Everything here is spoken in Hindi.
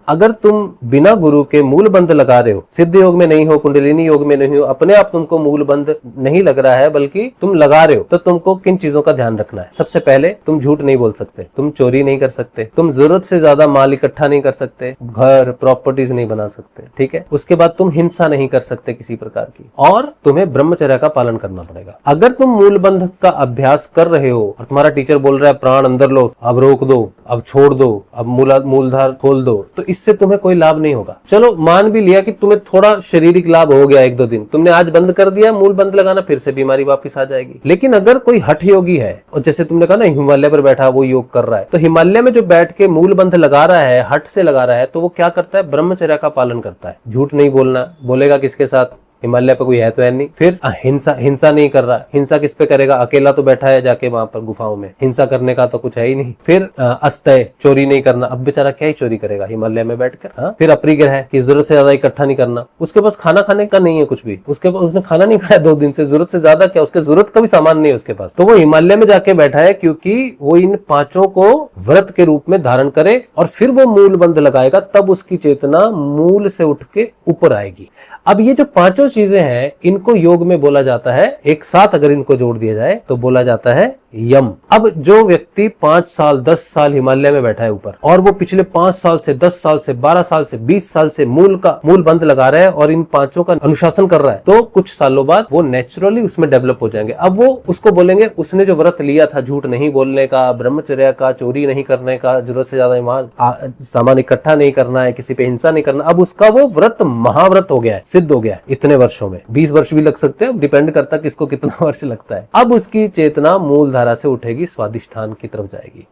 अगर तुम बिना गुरु के मूल बंध लगा रहे हो, सिद्ध योग में नहीं हो, कुंडलिनी योग में नहीं हो, अपने आप तुमको मूल बंध नहीं लग रहा है बल्कि तुम लगा रहे हो, तो तुमको किन चीजों का ध्यान रखना है। सबसे पहले तुम झूठ नहीं बोल सकते, तुम चोरी नहीं कर सकते, तुम जरूरत से ज्यादा माल इकट्ठा नहीं कर सकते, घर प्रॉपर्टीज नहीं बना सकते, ठीक है। उसके बाद तुम हिंसा नहीं कर सकते किसी प्रकार की, और तुम्हें ब्रह्मचर्य का पालन करना पड़ेगा। अगर तुम मूल बंध का अभ्यास कर रहे हो और तुम्हारा टीचर बोल रहा है प्राण अंदर लो, अब रोक दो, अब छोड़ दो, अब मूलधार खोल दो, तो इससे तुम्हें कोई लाभ नहीं होगा। चलो मान भी लिया कि तुम्हें थोड़ा शारीरिक लाभ हो गया, 1-2 दिन तुमने आज बंद कर दिया मूल बंध लगाना, फिर से बीमारी वापस आ जाएगी। लेकिन अगर कोई हठ योगी है, और जैसे तुमने कहा ना हिमालय पर बैठा वो योग कर रहा है, तो हिमालय में जो बैठ के मूल बंध लगा रहा है, हठ से लगा रहा है, तो वो क्या करता है, ब्रह्मचर्य का पालन करता है। झूठ नहीं बोलना, बोलेगा किसके साथ, हिमालय पे कोई है तो है नहीं। फिर हिंसा नहीं कर रहा, हिंसा किस पे करेगा, अकेला तो बैठा है जाके वहां पर गुफाओं में, हिंसा करने का तो कुछ है ही नहीं। फिर अस्तय, चोरी नहीं करना, अब बेचारा क्या ही चोरी करेगा हिमालय में बैठकर। हाँ, फिर अपरिग्रह है कि जरूरत से ज्यादा इकट्ठा नहीं करना, उसके पास खाना खाने का नहीं है कुछ भी, उसके पास उसने खाना नहीं खाया 2 दिन से, जरूरत से ज्यादा क्या, उसके जरूरत का भी सामान नहीं है उसके पास, तो वो हिमालय में जाके बैठा है क्योंकि वो इन 5 को व्रत के रूप में धारण करे और फिर वो मूल बंध लगाएगा, तब उसकी चेतना मूल से उठ के ऊपर आएगी। अब ये जो 5 चीजें हैं, इनको योग में बोला जाता है, एक साथ अगर इनको जोड़ दिया जाए तो बोला जाता है यम। अब जो व्यक्ति 5 साल 10 साल हिमालय में बैठा है ऊपर, और वो पिछले 5 साल से 10 साल से 12 साल से 20 साल से मूल बंध लगा रहा है और इन 5 का अनुशासन कर रहा है, तो कुछ सालों बाद वो नेचुरली उसमें डेवलप हो जाएंगे। अब वो उसको बोलेंगे उसने जो व्रत लिया था, झूठ नहीं बोलने का, ब्रह्मचर्य का, चोरी नहीं करने का, जरूरत से ज्यादा सामान इकट्ठा नहीं करना है, किसी पे हिंसा नहीं करना, अब उसका वो व्रत महाव्रत हो गया है, सिद्ध हो गया है इतने वर्षों में। 20 वर्ष भी लग सकते हैं, डिपेंड करता है किसको कितना वर्ष लगता है। अब उसकी चेतना मूल धारा से उठेगी, स्वादिष्ठान की तरफ जाएगी।